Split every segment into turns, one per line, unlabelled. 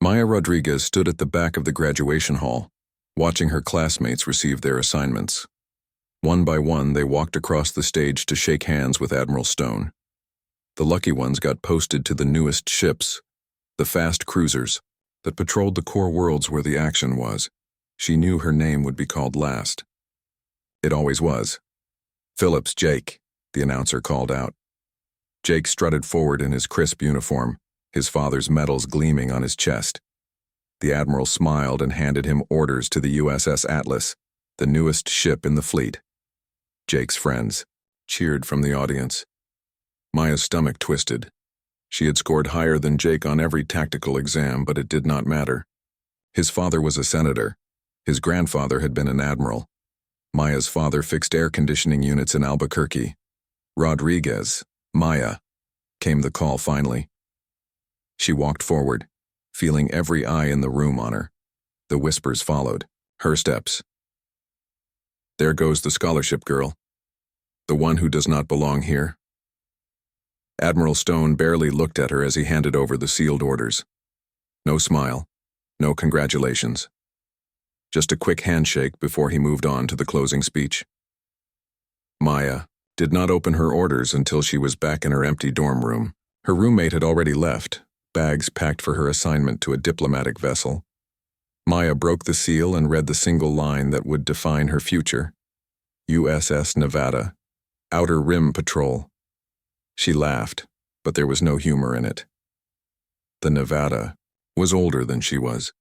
Maya Rodriguez stood at the back of the graduation hall, watching her classmates receive their assignments. One by one, they walked across the stage to shake hands with Admiral Stone. The lucky ones got posted to the newest ships, the fast cruisers, that patrolled the core worlds where the action was. She knew her name would be called last. It always was. "Phillips, Jake," the announcer called out. Jake strutted forward in his crisp uniform, his father's medals gleaming on his chest. The admiral smiled and handed him orders to the USS Atlas, the newest ship in the fleet. Jake's friends cheered from the audience. Maya's stomach twisted. She had scored higher than Jake on every tactical exam, but it did not matter. His father was a senator. His grandfather had been an admiral. Maya's father fixed air conditioning units in Albuquerque. "Rodriguez, Maya," came the call finally. She walked forward, feeling every eye in the room on her. The whispers followed, her steps. "There goes the scholarship girl. The one who does not belong here." Admiral Stone barely looked at her as he handed over the sealed orders. No smile, no congratulations. Just a quick handshake before he moved on to the closing speech. Maya did not open her orders until she was back in her empty dorm room. Her roommate had already left, bags packed for her assignment to a diplomatic vessel. Maya broke the seal and read the single line that would define her future. USS Nevada, Outer Rim Patrol. She laughed, but there was no humor in it. The Nevada was older than she was.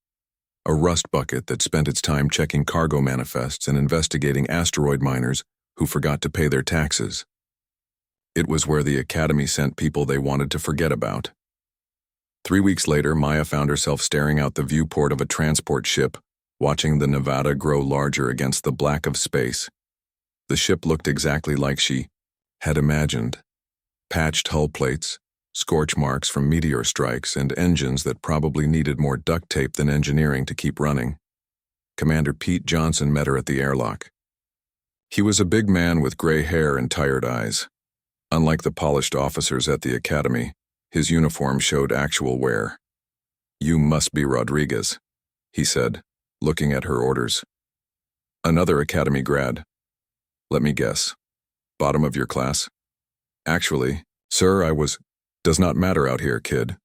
A rust bucket that spent its time checking cargo manifests and investigating asteroid miners who forgot to pay their taxes. It was where the Academy sent people they wanted to forget about. 3 weeks later, Maya found herself staring out the viewport of a transport ship, watching the Nevada grow larger against the black of space. The ship looked exactly like she had imagined. Patched hull plates, scorch marks from meteor strikes, and engines that probably needed more duct tape than engineering to keep running. Commander Pete Johnson met her at the airlock. He was a big man with gray hair and tired eyes. Unlike the polished officers at the Academy, his uniform showed actual wear. "You must be Rodriguez," he said, looking at her orders. "Another Academy grad. Let me guess. Bottom of your class?" "Actually, sir, I was—" "Does not matter out here, kid.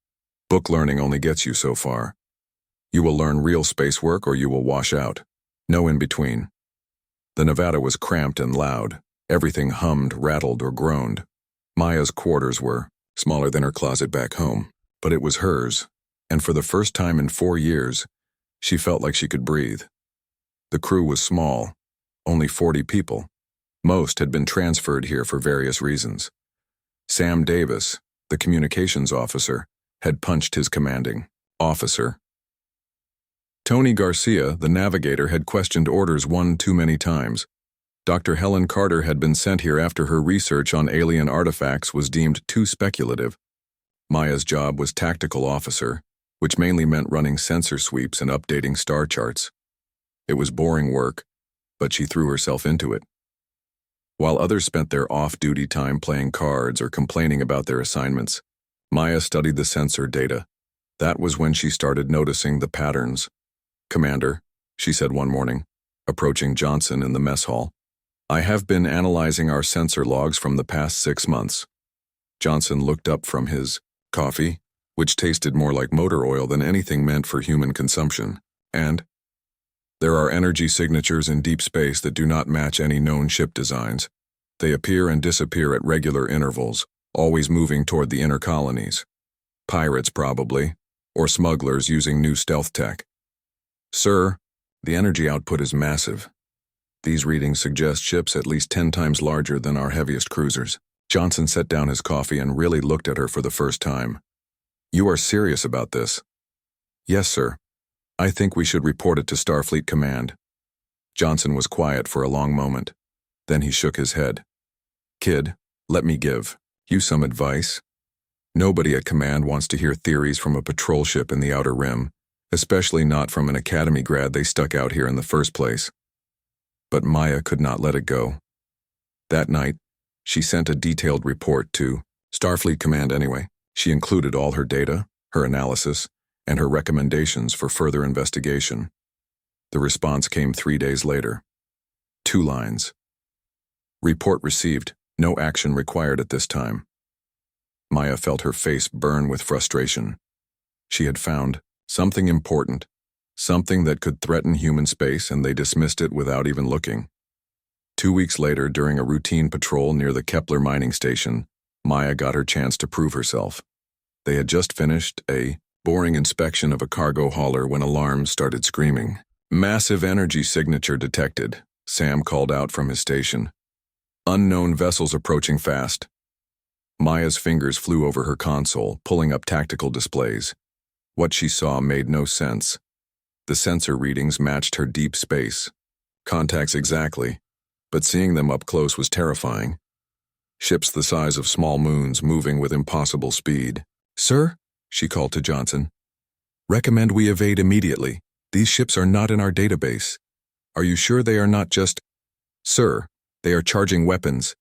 Book learning only gets you so far. You will learn real space work or you will wash out. No in between." The Nevada was cramped and loud. Everything hummed, rattled, or groaned. Maya's quarters were smaller than her closet back home, but it was hers, and for the first time in 4 years, she felt like she could breathe. The crew was small, only 40 people. Most had been transferred here for various reasons. Sam Davis, the communications officer, had punched his commanding officer. Tony Garcia, the navigator, had questioned orders one too many times. Dr. Helen Carter had been sent here after her research on alien artifacts was deemed too speculative. Maya's job was tactical officer, which mainly meant running sensor sweeps and updating star charts. It was boring work, but she threw herself into it. While others spent their off-duty time playing cards or complaining about their assignments, Maya studied the sensor data. That was when she started noticing the patterns. "Commander," she said one morning, approaching Johnson in the mess hall, "I have been analyzing our sensor logs from the past 6 months. Johnson looked up from his coffee, which tasted more like motor oil than anything meant for human consumption, and "There are energy signatures in deep space that do not match any known ship designs. They appear and disappear at regular intervals, always moving toward the inner colonies. Pirates, probably, or smugglers using new stealth tech. Sir, the energy output is massive. These readings suggest ships at least 10 times larger than our heaviest cruisers." Johnson set down his coffee and really looked at her for the first time. "You are serious about this?" "Yes, sir. I think we should report it to Starfleet Command." Johnson was quiet for a long moment. Then he shook his head. "Kid, let me give you some advice. Nobody at Command wants to hear theories from a patrol ship in the Outer Rim, especially not from an Academy grad they stuck out here in the first place." But Maya could not let it go. That night, she sent a detailed report to Starfleet Command anyway. She included all her data, her analysis, and her recommendations for further investigation. The response came 3 days later. 2 lines. Report received. No action required at this time. Maya felt her face burn with frustration. She had found something important, something that could threaten human space, and they dismissed it without even looking. 2 weeks later, during a routine patrol near the Kepler mining station, Maya got her chance to prove herself. They had just finished a boring inspection of a cargo hauler when alarms started screaming. Massive energy signature detected, Sam called out from his station. Unknown vessels approaching fast. Maya's fingers flew over her console, pulling up tactical displays. What she saw made no sense. The sensor readings matched her deep space. Contacts exactly, but seeing them up close was terrifying. Ships the size of small moons moving with impossible speed. "Sir," she called to Johnson. "Recommend we evade immediately. These ships are not in our database. Are you sure they are not just—" "Sir, they are charging weapons."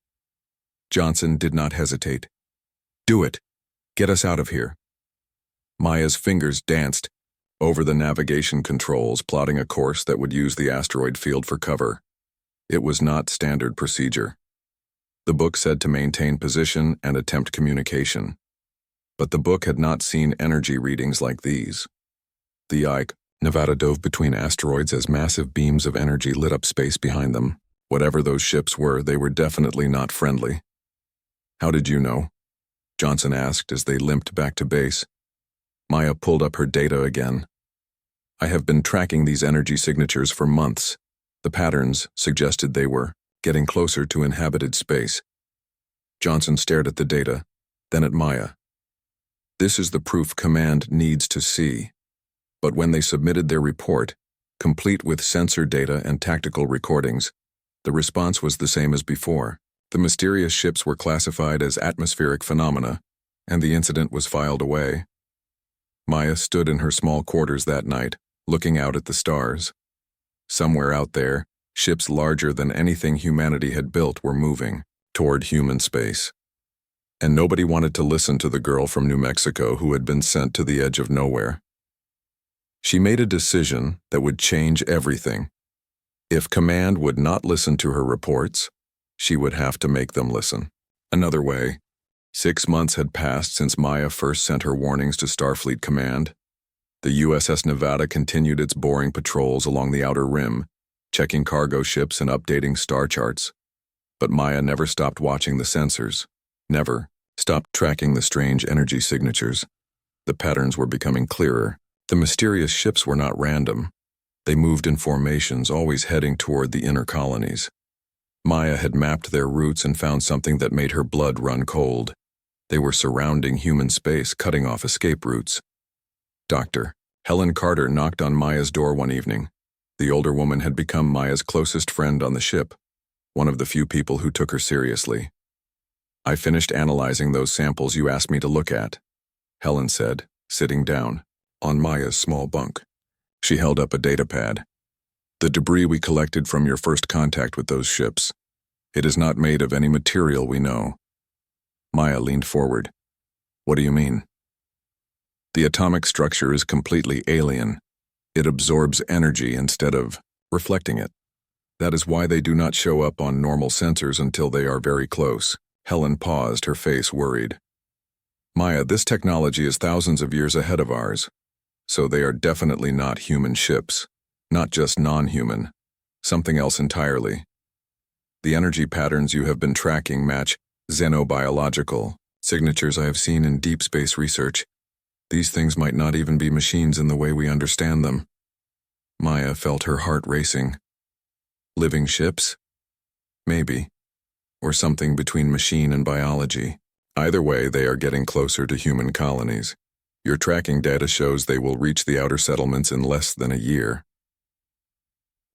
Johnson did not hesitate. "Do it. Get us out of here." Maya's fingers danced over the navigation controls, plotting a course that would use the asteroid field for cover. It was not standard procedure. The book said to maintain position and attempt communication. But the book had not seen energy readings like these. The Ike, Nevada dove between asteroids as massive beams of energy lit up space behind them. Whatever those ships were, they were definitely not friendly. "How did you know?" Johnson asked as they limped back to base. Maya pulled up her data again. "I have been tracking these energy signatures for months. The patterns suggested they were getting closer to inhabited space." Johnson stared at the data, then at Maya. "This is the proof Command needs to see." But when they submitted their report, complete with sensor data and tactical recordings, the response was the same as before. The mysterious ships were classified as atmospheric phenomena, and the incident was filed away. Maya stood in her small quarters that night, looking out at the stars. Somewhere out there, ships larger than anything humanity had built were moving toward human space. And nobody wanted to listen to the girl from New Mexico who had been sent to the edge of nowhere. She made a decision that would change everything. If Command would not listen to her reports, she would have to make them listen. Another way. 6 months had passed since Maya first sent her warnings to Starfleet Command. The USS Nevada continued its boring patrols along the outer rim, checking cargo ships and updating star charts. But Maya never stopped watching the sensors, never stopped tracking the strange energy signatures. The patterns were becoming clearer. The mysterious ships were not random. They moved in formations, always heading toward the inner colonies. Maya had mapped their routes and found something that made her blood run cold. They were surrounding human space, cutting off escape routes. Dr. Helen Carter knocked on Maya's door one evening. The older woman had become Maya's closest friend on the ship, one of the few people who took her seriously. "I finished analyzing those samples you asked me to look at," Helen said, sitting down on Maya's small bunk. She held up a data pad. "The debris we collected from your first contact with those ships. It is not made of any material we know." Maya leaned forward. "What do you mean?" "The atomic structure is completely alien. It absorbs energy instead of reflecting it. That is why they do not show up on normal sensors until they are very close." Helen paused, her face worried. "Maya, this technology is thousands of years ahead of ours, so they are definitely not human ships. Not just non-human. Something else entirely. The energy patterns you have been tracking match xenobiological signatures I have seen in deep space research. These things might not even be machines in the way we understand them." Maya felt her heart racing. Living ships? Maybe. Or something between machine and biology. Either way, they are getting closer to human colonies. Your tracking data shows they will reach the outer settlements in less than a year.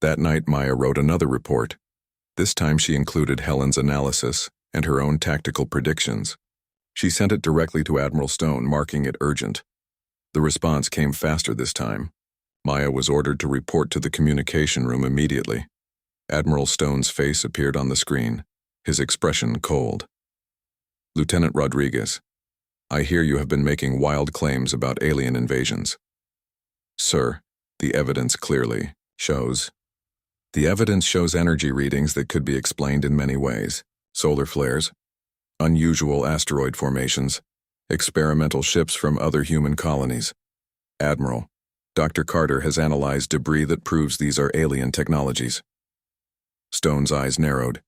That night, Maya wrote another report. This time she included Helen's analysis and her own tactical predictions. She sent it directly to Admiral Stone, marking it urgent. The response came faster this time. Maya was ordered to report to the communication room immediately. Admiral Stone's face appeared on the screen, his expression cold. "Lieutenant Rodriguez, I hear you have been making wild claims about alien invasions. Sir, the evidence clearly shows. The evidence shows energy readings that could be explained in many ways. Solar flares, unusual asteroid formations, experimental ships from other human colonies. Admiral, Dr. Carter has analyzed debris that proves these are alien technologies. Stone's eyes narrowed.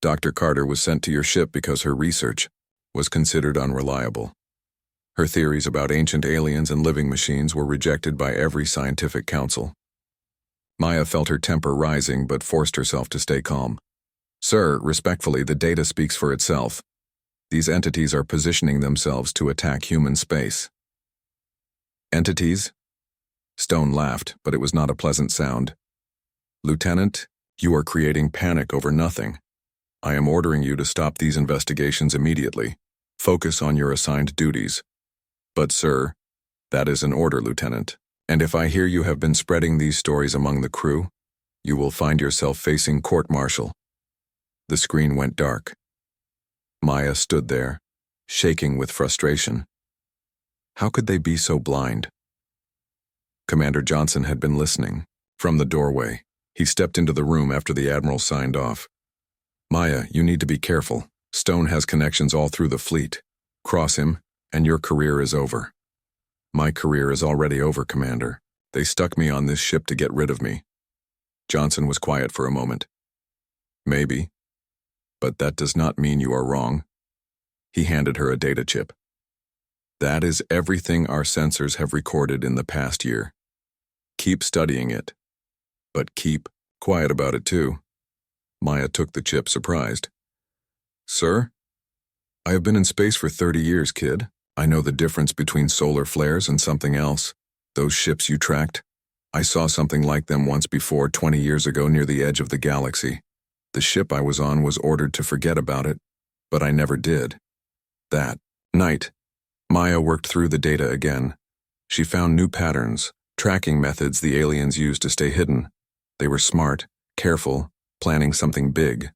Dr. Carter was sent to your ship because her research was considered unreliable. Her theories about ancient aliens and living machines were rejected by every scientific council. Maya felt her temper rising but forced herself to stay calm. Sir, respectfully, the data speaks for itself. These entities are positioning themselves to attack human space. Entities? Stone laughed, but it was not a pleasant sound. Lieutenant, you are creating panic over nothing. I am ordering you to stop these investigations immediately. Focus on your assigned duties. But sir, that is an order, Lieutenant. And if I hear you have been spreading these stories among the crew, you will find yourself facing court-martial. The screen went dark. Maya stood there, shaking with frustration. How could they be so blind? Commander Johnson had been listening. From the doorway, he stepped into the room after the Admiral signed off. Maya, you need to be careful. Stone has connections all through the fleet. Cross him, and your career is over. My career is already over, Commander. They stuck me on this ship to get rid of me. Johnson was quiet for a moment. Maybe. But that does not mean you are wrong. He handed her a data chip. That is everything our sensors have recorded in the past year. Keep studying it. But keep quiet about it too. Maya took the chip, surprised. Sir? I have been in space for 30 years, kid. I know the difference between solar flares and something else. Those ships you tracked? I saw something like them once before, 20 years ago, near the edge of the galaxy. The ship I was on was ordered to forget about it, but I never did. That night, Maya worked through the data again. She found new patterns, tracking methods the aliens used to stay hidden. They were smart, careful, planning something big.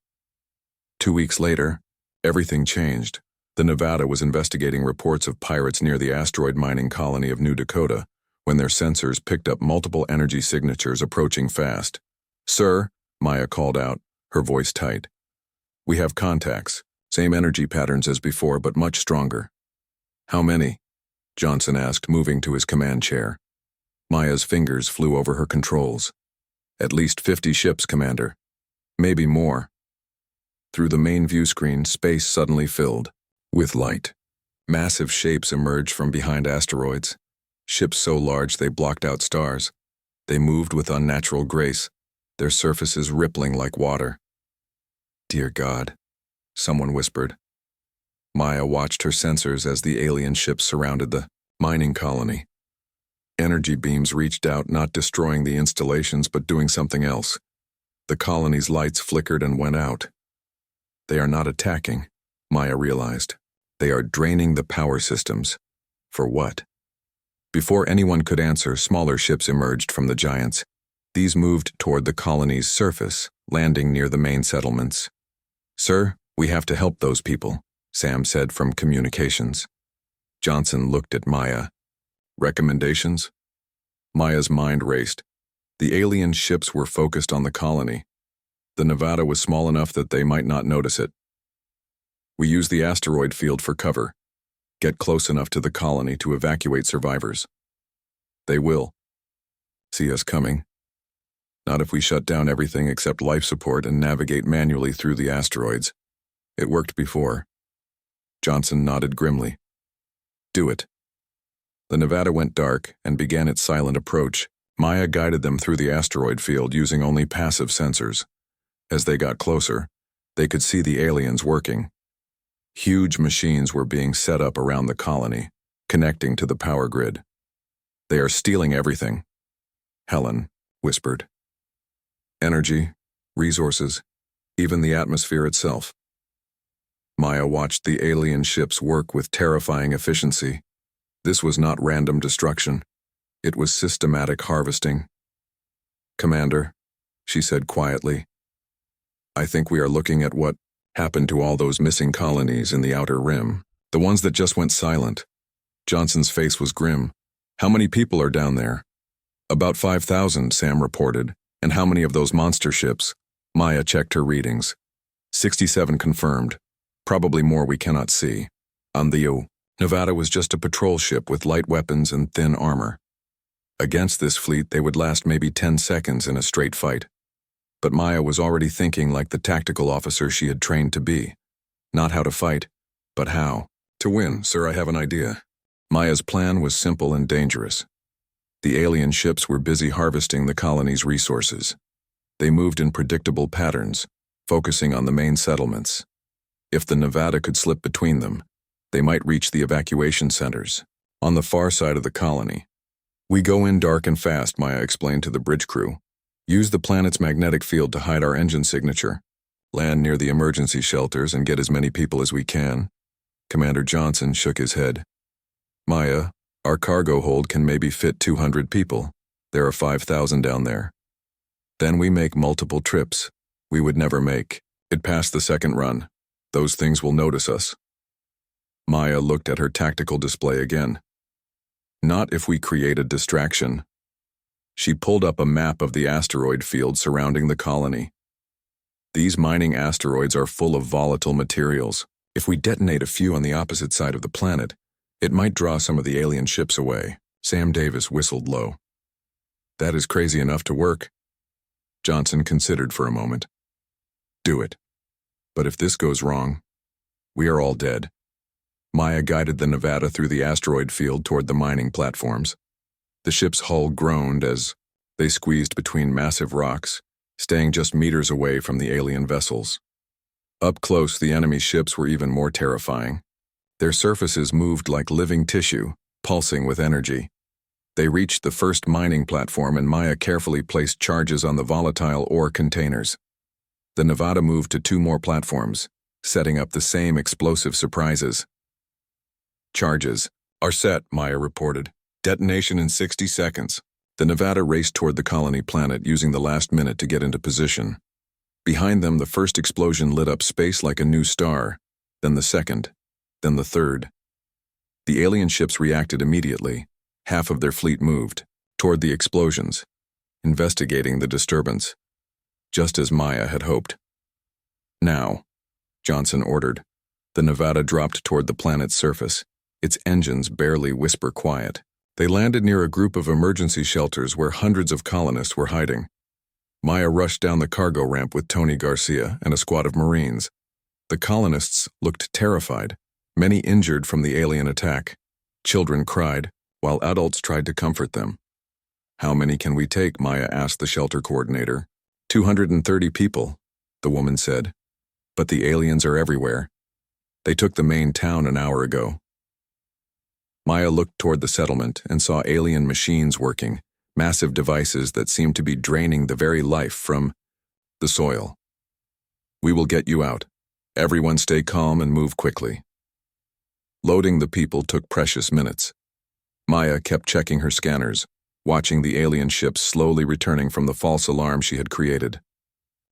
2 weeks later, everything changed. The Nevada was investigating reports of pirates near the asteroid mining colony of New Dakota when their sensors picked up multiple energy signatures approaching fast. Sir, Maya called out, her voice tight. We have contacts, same energy patterns as before, but much stronger. How many? Johnson asked, moving to his command chair. Maya's fingers flew over her controls. At least 50 ships, Commander. Maybe more. Through the main view screen, space suddenly filled with light. Massive shapes emerged from behind asteroids. Ships so large they blocked out stars. They moved with unnatural grace, their surfaces rippling like water. Dear God, someone whispered. Maya watched her sensors as the alien ships surrounded the mining colony. Energy beams reached out, not destroying the installations but doing something else. The colony's lights flickered and went out. They are not attacking, Maya realized. They are draining the power systems. For what? Before anyone could answer, smaller ships emerged from the giants. These moved toward the colony's surface, landing near the main settlements. Sir, we have to help those people, Sam said from communications. Johnson looked at Maya. Recommendations? Maya's mind raced. The alien ships were focused on the colony. The Nevada was small enough that they might not notice it. We use the asteroid field for cover. Get close enough to the colony to evacuate survivors. They will see us coming. Not if we shut down everything except life support and navigate manually through the asteroids. It worked before. Johnson nodded grimly. Do it. The Nevada went dark and began its silent approach. Maya guided them through the asteroid field using only passive sensors. As they got closer, they could see the aliens working. Huge machines were being set up around the colony, connecting to the power grid. They are stealing everything, Helen whispered. Energy, resources, even the atmosphere itself. Maya watched the alien ships work with terrifying efficiency. This was not random destruction. It was systematic harvesting. Commander, she said quietly, I think we are looking at what happened to all those missing colonies in the outer rim, the ones that just went silent. Johnson's face was grim. How many people are down there? About 5,000, Sam reported. And how many of those monster ships? Maya checked her readings. 67 confirmed. Probably more we cannot see. On the U, Nevada was just a patrol ship with light weapons and thin armor. Against this fleet, they would last maybe 10 seconds in a straight fight. But Maya was already thinking like the tactical officer she had trained to be. Not how to fight, but how. To win, sir, I have an idea. Maya's plan was simple and dangerous. The alien ships were busy harvesting the colony's resources. They moved in predictable patterns, focusing on the main settlements. If the Nevada could slip between them, they might reach the evacuation centers, on the far side of the colony. We go in dark and fast, Maya explained to the bridge crew. Use the planet's magnetic field to hide our engine signature. Land near the emergency shelters and get as many people as we can. Commander Johnson shook his head. Maya, our cargo hold can maybe fit 200 people. There are 5,000 down there. Then we make multiple trips. We would never make it past the second run. Those things will notice us. Maya looked at her tactical display again. Not if we create a distraction. She pulled up a map of the asteroid field surrounding the colony. These mining asteroids are full of volatile materials. If we detonate a few on the opposite side of the planet, it might draw some of the alien ships away. Sam Davis whistled low. That is crazy enough to work. Johnson considered for a moment. Do it. But if this goes wrong, we are all dead. Maya guided the Nevada through the asteroid field toward the mining platforms. The ship's hull groaned as they squeezed between massive rocks, staying just meters away from the alien vessels. Up close, the enemy ships were even more terrifying. Their surfaces moved like living tissue, pulsing with energy. They reached the first mining platform and Maya carefully placed charges on the volatile ore containers. The Nevada moved to 2 more platforms, setting up the same explosive surprises. Charges are set, Maya reported. Detonation in 60 seconds. The Nevada raced toward the colony planet, using the last minute to get into position. Behind them, the first explosion lit up space like a new star, then the second, then the third. The alien ships reacted immediately. Half of their fleet moved toward the explosions, investigating the disturbance, just as Maya had hoped. Now, Johnson ordered. The Nevada dropped toward the planet's surface, its engines barely whisper quiet. They landed near a group of emergency shelters where hundreds of colonists were hiding. Maya rushed down the cargo ramp with Tony Garcia and a squad of Marines. The colonists looked terrified, many injured from the alien attack. Children cried, while adults tried to comfort them. How many can we take? Maya asked the shelter coordinator. 230 people, the woman said. But the aliens are everywhere. They took the main town an hour ago. Maya looked toward the settlement and saw alien machines working, massive devices that seemed to be draining the very life from the soil. We will get you out. Everyone stay calm and move quickly. Loading the people took precious minutes. Maya kept checking her scanners, watching the alien ships slowly returning from the false alarm she had created.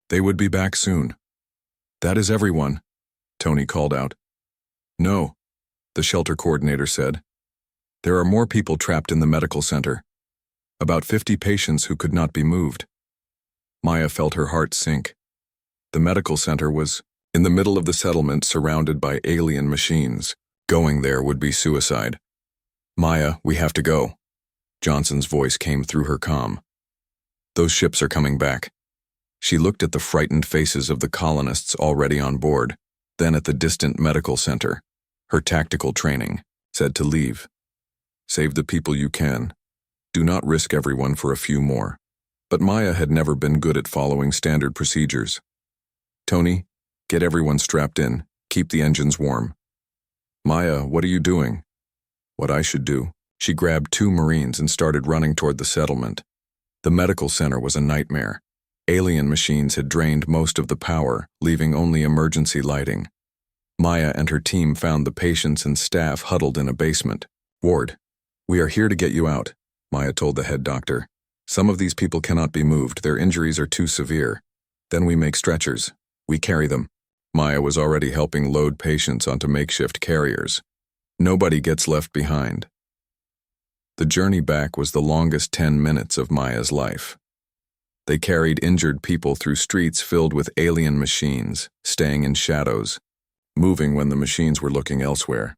They would be back soon. That is everyone, Tony called out. No, the shelter coordinator said. There are more people trapped in the medical center. About 50 patients who could not be moved. Maya felt her heart sink. The medical center was in the middle of the settlement, surrounded by alien machines. Going there would be suicide. Maya, we have to go. Johnson's voice came through her comm. Those ships are coming back. She looked at the frightened faces of the colonists already on board, then at the distant medical center. Her tactical training said to leave. Save the people you can. Do not risk everyone for a few more. But Maya had never been good at following standard procedures. Tony, get everyone strapped in. Keep the engines warm. Maya, what are you doing? What I should do. She grabbed 2 Marines and started running toward the settlement. The medical center was a nightmare. Alien machines had drained most of the power, leaving only emergency lighting. Maya and her team found the patients and staff huddled in a basement. Ward, we are here to get you out, Maya told the head doctor. Some of these people cannot be moved. Their injuries are too severe. Then we make stretchers. We carry them. Maya was already helping load patients onto makeshift carriers. Nobody gets left behind. The journey back was the longest 10 minutes of Maya's life. They carried injured people through streets filled with alien machines, staying in shadows, moving when the machines were looking elsewhere.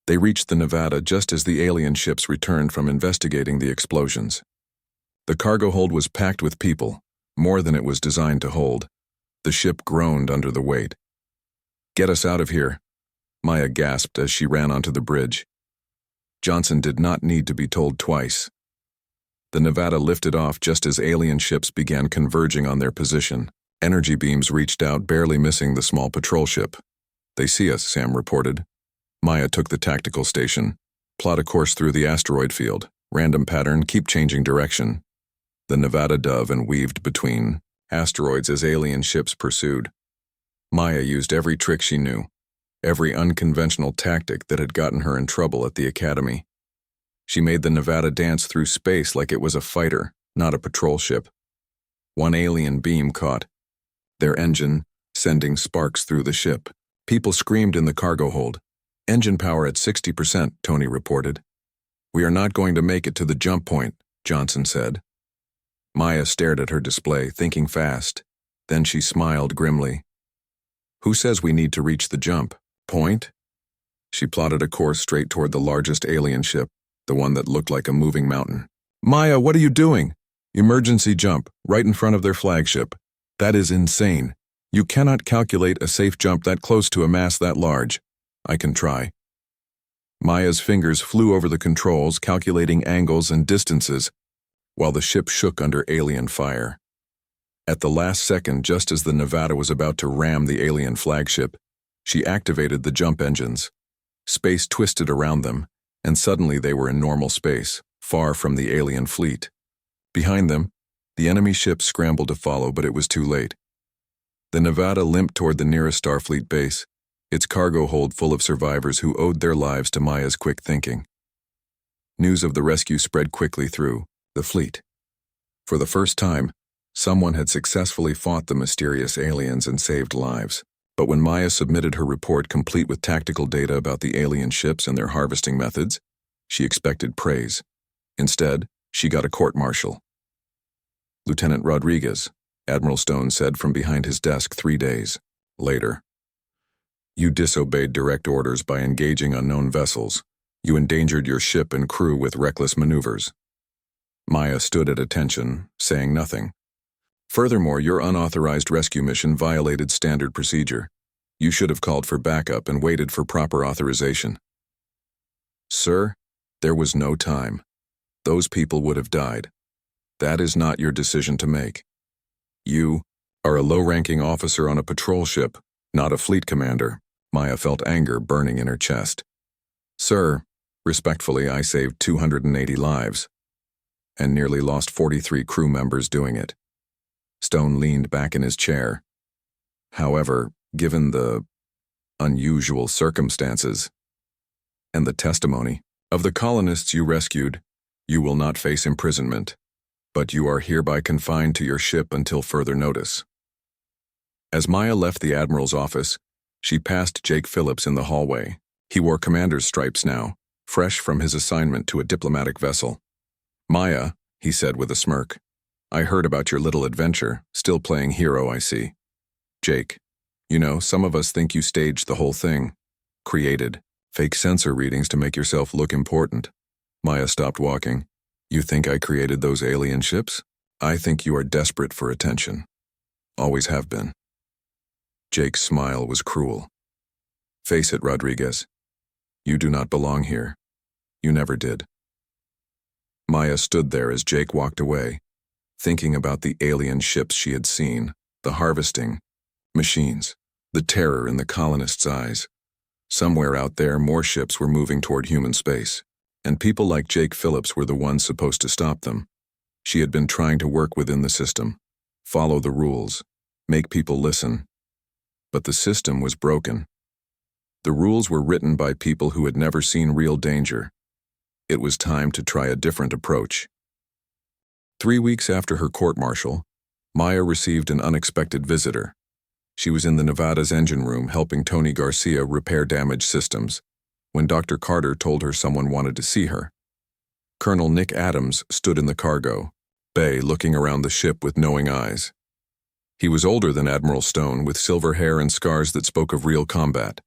They reached the Nevada just as the alien ships returned from investigating the explosions. The cargo hold was packed with people, more than it was designed to hold. The ship groaned under the weight. "Get us out of here," Maya gasped as she ran onto the bridge. Johnson did not need to be told twice. The Nevada lifted off just as alien ships began converging on their position. Energy beams reached out, barely missing the small patrol ship. "They see us," Sam reported. Maya took the tactical station. "Plot a course through the asteroid field. Random pattern, keep changing direction." The Nevada dove and weaved between asteroids as alien ships pursued. Maya used every trick she knew, every unconventional tactic that had gotten her in trouble at the academy. She made the Nevada dance through space like it was a fighter, not a patrol ship. One alien beam caught their engine, sending sparks through the ship. People screamed in the cargo hold. "Engine power at 60%, Tony reported. "We are not going to make it to the jump point," Johnson said. Maya stared at her display, thinking fast. Then she smiled grimly. "Who says we need to reach the jump point?" She plotted a course straight toward the largest alien ship, the one that looked like a moving mountain. "Maya, what are you doing?" "Emergency jump, right in front of their flagship." "That is insane. You cannot calculate a safe jump that close to a mass that large." "I can try." Maya's fingers flew over the controls, calculating angles and distances, while the ship shook under alien fire. At the last second, just as the Nevada was about to ram the alien flagship, she activated the jump engines. Space twisted around them, and suddenly they were in normal space, far from the alien fleet. Behind them, the enemy ship scrambled to follow, but it was too late. The Nevada limped toward the nearest Starfleet base, its cargo hold full of survivors who owed their lives to Maya's quick thinking. News of the rescue spread quickly through the fleet. For the first time, someone had successfully fought the mysterious aliens and saved lives. But when Maya submitted her report complete with tactical data about the alien ships and their harvesting methods, she expected praise. Instead, she got a court-martial. "Lieutenant Rodriguez," Admiral Stone said from behind his desk 3 days later. "You disobeyed direct orders by engaging unknown vessels. You endangered your ship and crew with reckless maneuvers." Maya stood at attention, saying nothing. "Furthermore, your unauthorized rescue mission violated standard procedure. You should have called for backup and waited for proper authorization." "Sir, there was no time. Those people would have died. That is not your decision to make. You are a low-ranking officer on a patrol ship, not a fleet commander." Maya felt anger burning in her chest. "Sir, respectfully, I saved 280 lives, and nearly lost 43 crew members doing it." Stone leaned back in his chair. "However, given the unusual circumstances and the testimony of the colonists you rescued, you will not face imprisonment, but you are hereby confined to your ship until further notice." As Maya left the Admiral's office, she passed Jake Phillips in the hallway. He wore commander's stripes now, fresh from his assignment to a diplomatic vessel. "Maya," he said with a smirk, "I heard about your little adventure, still playing hero, I see." "Jake, you know, some of us think you staged the whole thing. Created fake sensor readings to make yourself look important." Maya stopped walking. "You think I created those alien ships? I think you are desperate for attention. Always have been." Jake's smile was cruel. "Face it, Rodriguez. You do not belong here. You never did." Maya stood there as Jake walked away, thinking about the alien ships she had seen, the harvesting machines, the terror in the colonists' eyes. Somewhere out there, more ships were moving toward human space, and people like Jake Phillips were the ones supposed to stop them. She had been trying to work within the system, follow the rules, make people listen. But the system was broken. The rules were written by people who had never seen real danger. It was time to try a different approach. 3 weeks after her court-martial, Maya received an unexpected visitor. She was in the Nevada's engine room helping Tony Garcia repair damaged systems, when Dr. Carter told her someone wanted to see her. Colonel Nick Adams stood in the cargo bay looking around the ship with knowing eyes. He was older than Admiral Stone, with silver hair and scars that spoke of real combat.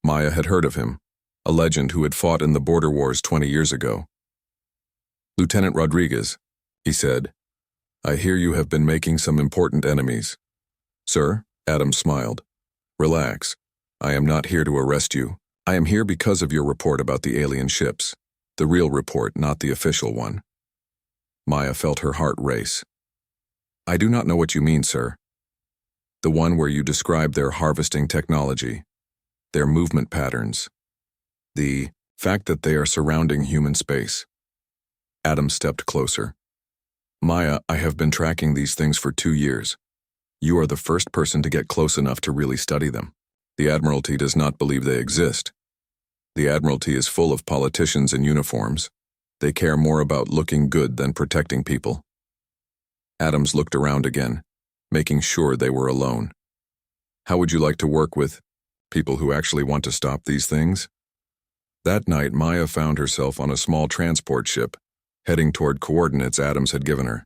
Maya had heard of him, a legend who had fought in the border wars 20 years ago. "Lieutenant Rodriguez," he said, "I hear you have been making some important enemies." "Sir," Adams smiled, "relax. I am not here to arrest you. I am here because of your report about the alien ships. The real report, not the official one." Maya felt her heart race. "I do not know what you mean, sir." "The one where you describe their harvesting technology, their movement patterns, the fact that they are surrounding human space." Adams stepped closer. "Maya, I have been tracking these things for 2 years. You are the first person to get close enough to really study them. The Admiralty does not believe they exist. The Admiralty is full of politicians in uniforms. They care more about looking good than protecting people." Adams looked around again, making sure they were alone. "How would you like to work with people who actually want to stop these things?" That night, Maya found herself on a small transport ship, heading toward coordinates Adams had given her.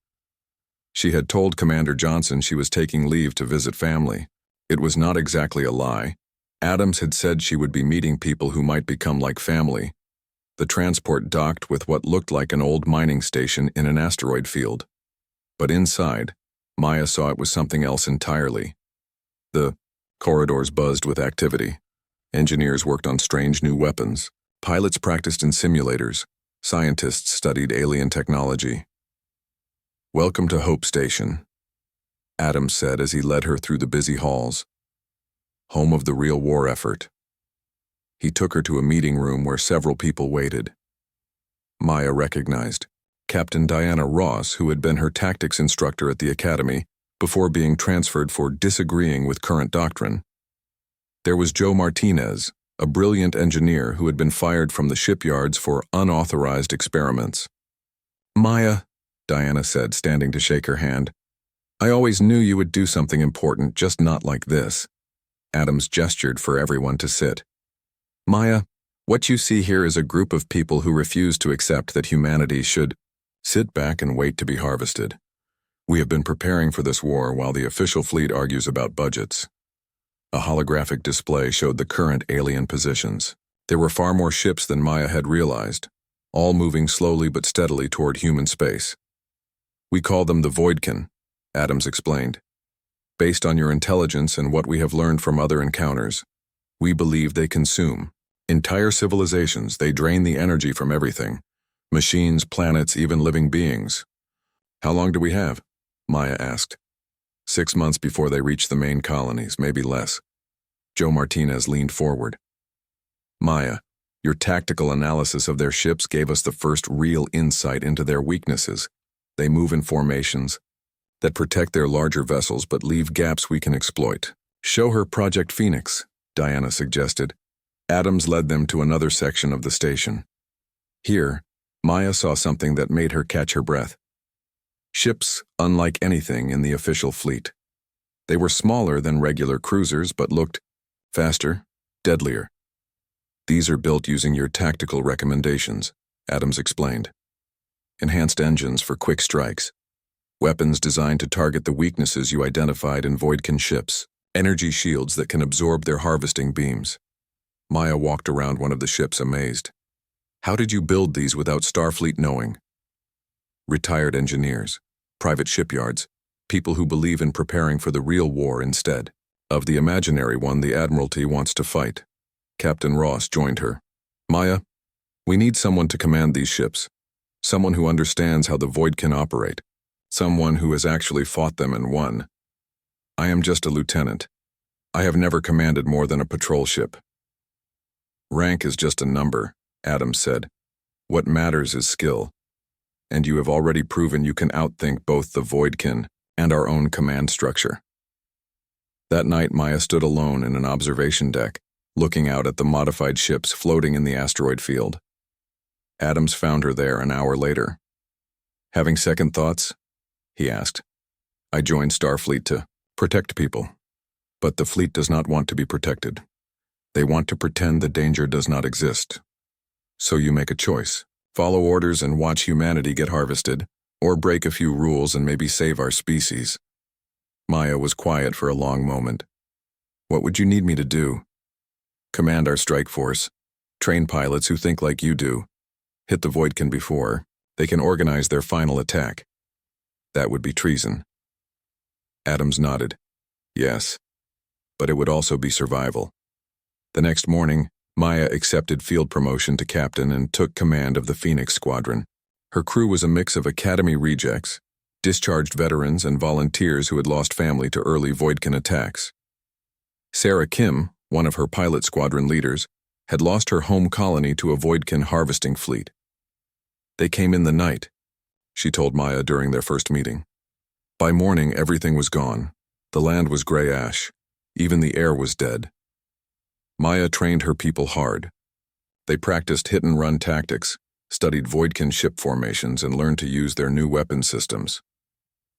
She had told Commander Johnson she was taking leave to visit family. It was not exactly a lie. Adams had said she would be meeting people who might become like family. The transport docked with what looked like an old mining station in an asteroid field. But inside, Maya saw it was something else entirely. The corridors buzzed with activity. Engineers worked on strange new weapons. Pilots practiced in simulators. Scientists studied alien technology. "Welcome to Hope Station," Adams said as he led her through the busy halls. "Home of the real war effort." He took her to a meeting room where several people waited. Maya recognized Captain Diana Ross, who had been her tactics instructor at the academy before being transferred for disagreeing with current doctrine. There was Joe Martinez, a brilliant engineer who had been fired from the shipyards for unauthorized experiments. "Maya," Diana said, standing to shake her hand, "I always knew you would do something important, just not like this." Adams gestured for everyone to sit. "Maya, what you see here is a group of people who refuse to accept that humanity should sit back and wait to be harvested. We have been preparing for this war while the official fleet argues about budgets." A holographic display showed the current alien positions. There were far more ships than Maya had realized, all moving slowly but steadily toward human space. "We call them the Voidkin," Adams explained. "Based on your intelligence and what we have learned from other encounters, we believe they consume entire civilizations. They drain the energy from everything. Machines, planets, even living beings." "How long do we have?" Maya asked. 6 months before they reach the main colonies, maybe less." Joe Martinez leaned forward. "Maya, your tactical analysis of their ships gave us the first real insight into their weaknesses. They move in formations that protect their larger vessels but leave gaps we can exploit." "Show her Project Phoenix," Diana suggested. Adams led them to another section of the station. Here, Maya saw something that made her catch her breath. Ships unlike anything in the official fleet. They were smaller than regular cruisers but looked faster, deadlier. "These are built using your tactical recommendations," Adams explained. "Enhanced engines for quick strikes. Weapons designed to target the weaknesses you identified in Voidkin ships. Energy shields that can absorb their harvesting beams." Maya walked around one of the ships amazed. "How did you build these without Starfleet knowing?" "Retired engineers, private shipyards, people who believe in preparing for the real war instead of the imaginary one the Admiralty wants to fight." Captain Ross joined her. "Maya, we need someone to command these ships. Someone who understands how the Voidkin operate. Someone who has actually fought them and won. I am just a lieutenant. I have never commanded more than a patrol ship." "Rank is just a number," Adams said. "What matters is skill. And you have already proven you can outthink both the Voidkin and our own command structure." That night, Maya stood alone in an observation deck, looking out at the modified ships floating in the asteroid field. Adams found her there an hour later. "Having second thoughts?" he asked. "I joined Starfleet to protect people, but the fleet does not want to be protected. They want to pretend the danger does not exist. So you make a choice. Follow orders and watch humanity get harvested, or break a few rules and maybe save our species. Maya was quiet for a long moment. What would you need me to do? Command our strike force. Train pilots who think like you do. Hit the Voidkin before they can organize their final attack. That would be treason. Adams nodded. Yes, but it would also be survival. The next morning, Maya accepted field promotion to captain and took command of the Phoenix Squadron. Her crew was a mix of Academy rejects, discharged veterans, and volunteers who had lost family to early Voidkin attacks. Sarah Kim, one of her pilot squadron leaders, had lost her home colony to a Voidkin harvesting fleet. They came in the night, she told Maya during their first meeting. By morning, everything was gone. The land was gray ash. Even the air was dead. Maya trained her people hard. They practiced hit-and-run tactics, studied Voidkin ship formations, and learned to use their new weapon systems.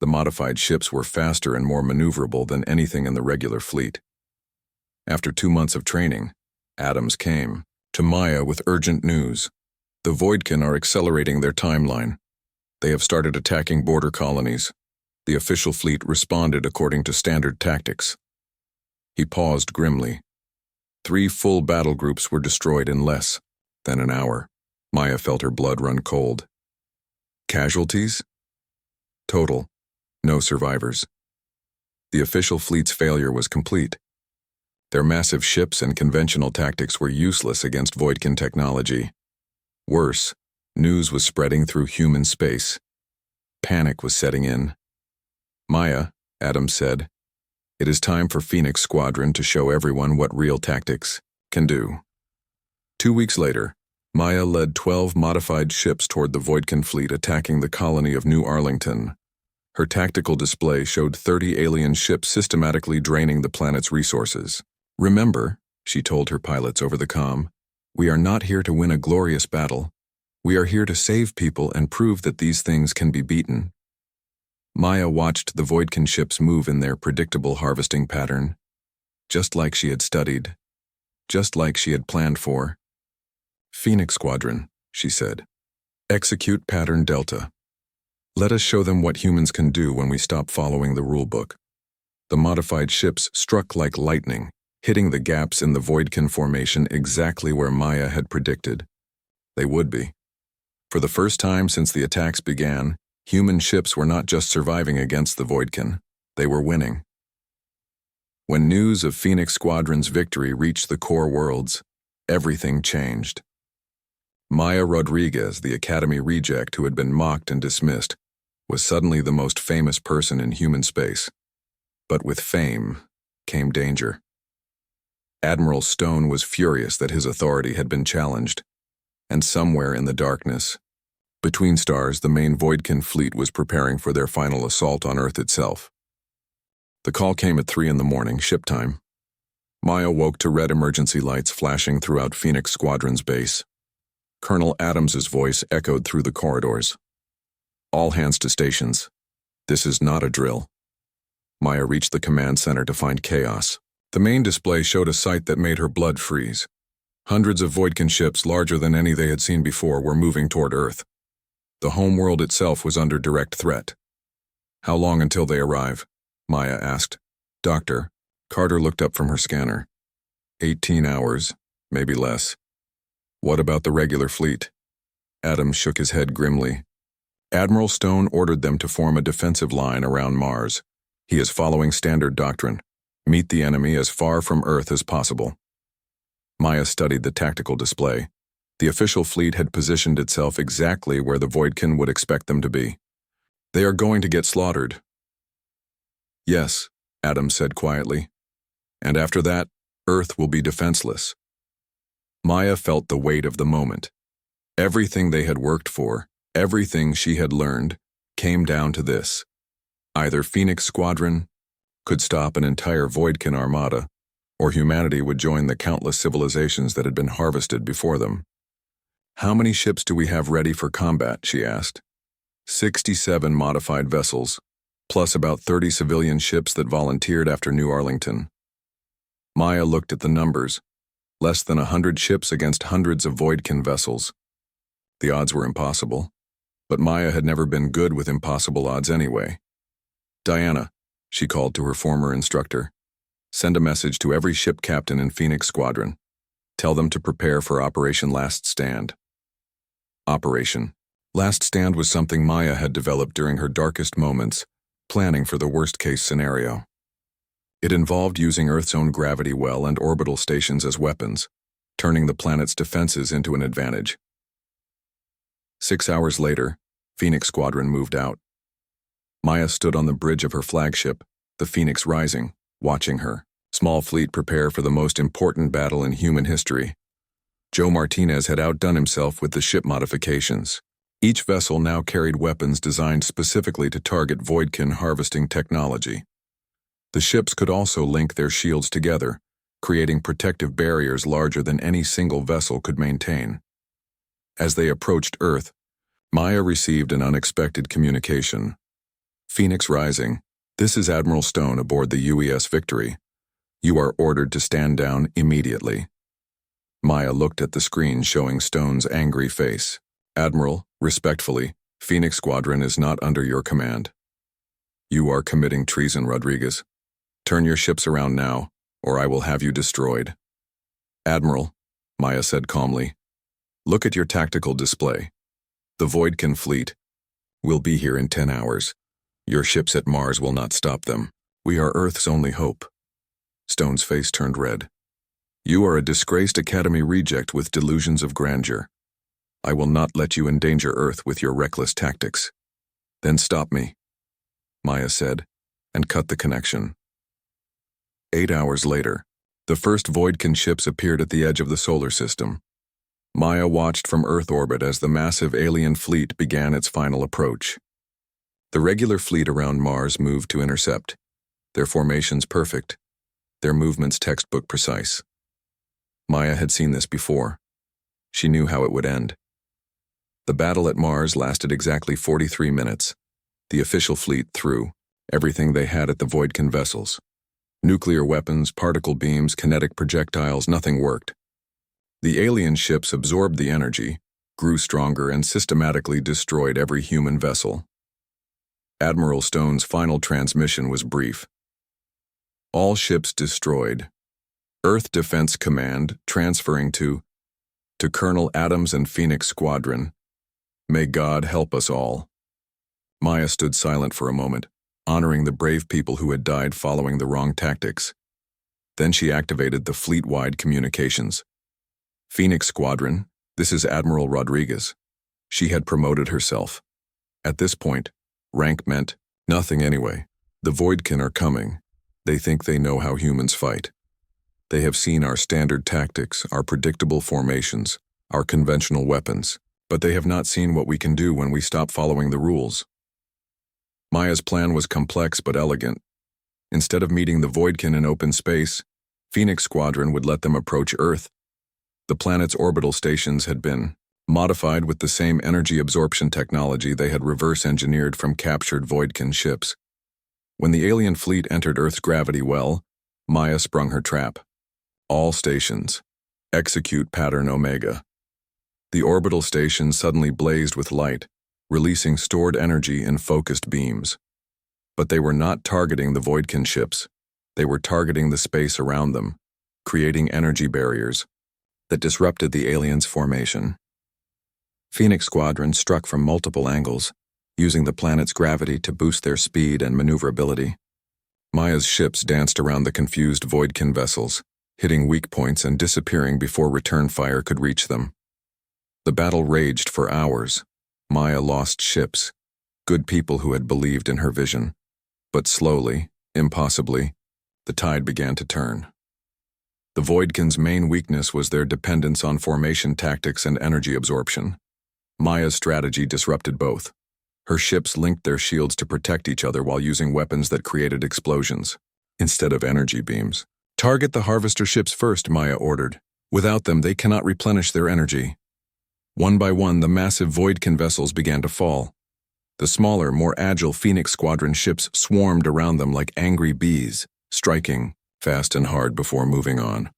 The modified ships were faster and more maneuverable than anything in the regular fleet. After 2 months of training, Adams came to Maya with urgent news. The Voidkin are accelerating their timeline. They have started attacking border colonies. The official fleet responded according to standard tactics. He paused grimly. 3 full battle groups were destroyed in less than an hour. Maya felt her blood run cold. Casualties? Total. No survivors. The official fleet's failure was complete. Their massive ships and conventional tactics were useless against Voidkin technology. Worse, news was spreading through human space. Panic was setting in. Maya, Adams said, it is time for Phoenix Squadron to show everyone what real tactics can do. 2 weeks later, Maya led 12 modified ships toward the Voidkin fleet attacking the colony of New Arlington. Her tactical display showed 30 alien ships systematically draining the planet's resources. Remember, she told her pilots over the comm, we are not here to win a glorious battle. We are here to save people and prove that these things can be beaten. Maya watched the Voidkin ships move in their predictable harvesting pattern, just like she had studied, just like she had planned for. Phoenix Squadron, she said. Execute pattern Delta. Let us show them what humans can do when we stop following the rulebook. The modified ships struck like lightning, hitting the gaps in the Voidkin formation exactly where Maya had predicted. They would be. For the first time since the attacks began, human ships were not just surviving against the Voidkin, they were winning. When news of Phoenix Squadron's victory reached the core worlds, everything changed. Maya Rodriguez, the Academy reject who had been mocked and dismissed, was suddenly the most famous person in human space. But with fame came danger. Admiral Stone was furious that his authority had been challenged, and somewhere in the darkness, between stars, the main Voidkin fleet was preparing for their final assault on Earth itself. The call came at 3 a.m, ship time. Maya woke to red emergency lights flashing throughout Phoenix Squadron's base. Colonel Adams's voice echoed through the corridors. All hands to stations. This is not a drill. Maya reached the command center to find chaos. The main display showed a sight that made her blood freeze. Hundreds of Voidkin ships, larger than any they had seen before, were moving toward Earth. The home world itself was under direct threat. How long until they arrive? Maya asked. Doctor, Carter looked up from her scanner. 18 hours, maybe less. What about the regular fleet? Adams shook his head grimly. Admiral Stone ordered them to form a defensive line around Mars. He is following standard doctrine. Meet the enemy as far from Earth as possible. Maya studied the tactical display. The official fleet had positioned itself exactly where the Voidkin would expect them to be. They are going to get slaughtered. Yes, Adams said quietly. And after that, Earth will be defenseless. Maya felt the weight of the moment. Everything they had worked for, everything she had learned, came down to this. Either Phoenix Squadron could stop an entire Voidkin armada, or humanity would join the countless civilizations that had been harvested before them. How many ships do we have ready for combat, she asked. 67 modified vessels, plus about 30 civilian ships that volunteered after New Arlington. Maya looked at the numbers. Less than 100 ships against hundreds of Voidkin vessels. The odds were impossible, but Maya had never been good with impossible odds anyway. "Diana," she called to her former instructor, "send a message to every ship captain in Phoenix Squadron. Tell them to prepare for Operation Last Stand." Operation Last Stand was something Maya had developed during her darkest moments, planning for the worst-case scenario. It involved using Earth's own gravity well and orbital stations as weapons, turning the planet's defenses into an advantage. 6 hours later, Phoenix Squadron moved out. Maya stood on the bridge of her flagship, the Phoenix Rising, watching her small fleet prepare for the most important battle in human history. Joe Martinez had outdone himself with the ship modifications. Each vessel now carried weapons designed specifically to target Voidkin harvesting technology. The ships could also link their shields together, creating protective barriers larger than any single vessel could maintain. As they approached Earth, Maya received an unexpected communication. "Phoenix Rising, this is Admiral Stone aboard the UES Victory. You are ordered to stand down immediately." Maya looked at the screen showing Stone's angry face. "Admiral, respectfully, Phoenix Squadron is not under your command. You are committing treason, Rodriguez. Turn your ships around now, or I will have you destroyed." "Admiral," Maya said calmly, "look at your tactical display. The Voidkin fleet will be here in 10 hours. Your ships at Mars will not stop them. We are Earth's only hope." Stone's face turned red. "You are a disgraced Academy reject with delusions of grandeur. I will not let you endanger Earth with your reckless tactics." "Then stop me," Maya said, and cut the connection. 8 hours later, the first Voidkin ships appeared at the edge of the solar system. Maya watched from Earth orbit as the massive alien fleet began its final approach. The regular fleet around Mars moved to intercept, their formations perfect, their movements textbook precise. Maya had seen this before. She knew how it would end. The battle at Mars lasted exactly 43 minutes. The official fleet threw everything they had at the Voidkin vessels. Nuclear weapons, particle beams, kinetic projectiles, nothing worked. The alien ships absorbed the energy, grew stronger, and systematically destroyed every human vessel. Admiral Stone's final transmission was brief. "All ships destroyed. Earth Defense Command transferring to Colonel Adams and Phoenix Squadron. May God help us all." Maya stood silent for a moment, honoring the brave people who had died following the wrong tactics. Then she activated the fleet-wide communications. "Phoenix Squadron, this is Admiral Rodriguez." She had promoted herself. At this point, rank meant nothing anyway. "The Voidkin are coming. They think they know how humans fight. They have seen our standard tactics, our predictable formations, our conventional weapons, but they have not seen what we can do when we stop following the rules." Maya's plan was complex but elegant. Instead of meeting the Voidkin in open space, Phoenix Squadron would let them approach Earth. The planet's orbital stations had been modified with the same energy absorption technology they had reverse-engineered from captured Voidkin ships. When the alien fleet entered Earth's gravity well, Maya sprung her trap. "All stations, execute pattern Omega." The orbital stations suddenly blazed with light, releasing stored energy in focused beams. But they were not targeting the Voidkin ships. They were targeting the space around them, creating energy barriers that disrupted the aliens' formation. Phoenix Squadron struck from multiple angles, using the planet's gravity to boost their speed and maneuverability. Maya's ships danced around the confused Voidkin vessels, hitting weak points and disappearing before return fire could reach them. The battle raged for hours. Maya lost ships, good people who had believed in her vision. But slowly, impossibly, the tide began to turn. The Voidkins' main weakness was their dependence on formation tactics and energy absorption. Maya's strategy disrupted both. Her ships linked their shields to protect each other while using weapons that created explosions, instead of energy beams. "Target the harvester ships first," Maya ordered. "Without them, they cannot replenish their energy." One by one, the massive Voidkin vessels began to fall. The smaller, more agile Phoenix Squadron ships swarmed around them like angry bees, striking fast and hard before moving on.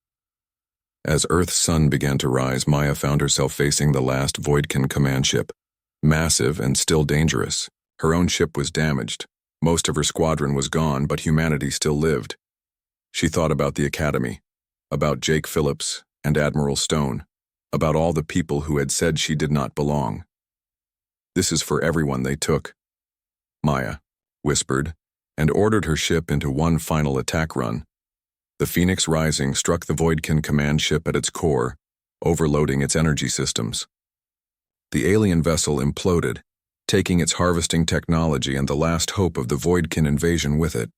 As Earth's sun began to rise, Maya found herself facing the last Voidkin command ship, massive and still dangerous. Her own ship was damaged. Most of her squadron was gone, but humanity still lived. She thought about the Academy, about Jake Phillips and Admiral Stone, about all the people who had said she did not belong. "This is for everyone they took," Maya whispered, and ordered her ship into one final attack run. The Phoenix Rising struck the Voidkin command ship at its core, overloading its energy systems. The alien vessel imploded, taking its harvesting technology and the last hope of the Voidkin invasion with it.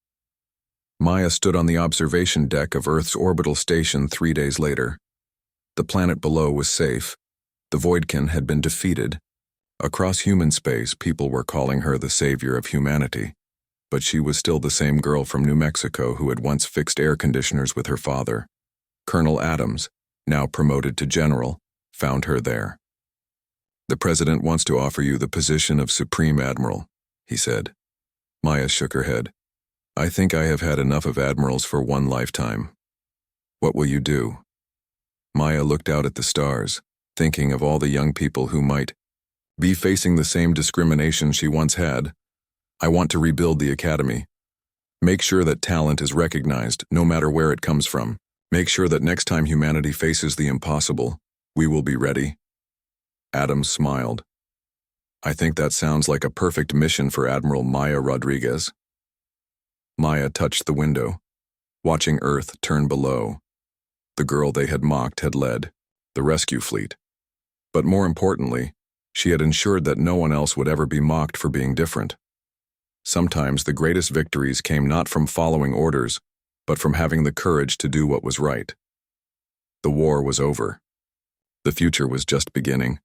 Maya stood on the observation deck of Earth's orbital station 3 days later. The planet below was safe. The Voidkin had been defeated. Across human space, people were calling her the savior of humanity. But she was still the same girl from New Mexico who had once fixed air conditioners with her father. Colonel Adams, now promoted to general, found her there. "The president wants to offer you the position of Supreme Admiral," he said. Maya shook her head. "I think I have had enough of admirals for one lifetime." "What will you do?" Maya looked out at the stars, thinking of all the young people who might be facing the same discrimination she once had. "I want to rebuild the Academy. Make sure that talent is recognized, no matter where it comes from. Make sure that next time humanity faces the impossible, we will be ready." Adams smiled. "I think that sounds like a perfect mission for Admiral Maya Rodriguez." Maya touched the window, watching Earth turn below. The girl they had mocked had led the rescue fleet. But more importantly, she had ensured that no one else would ever be mocked for being different. Sometimes the greatest victories came not from following orders, but from having the courage to do what was right. The war was over. The future was just beginning.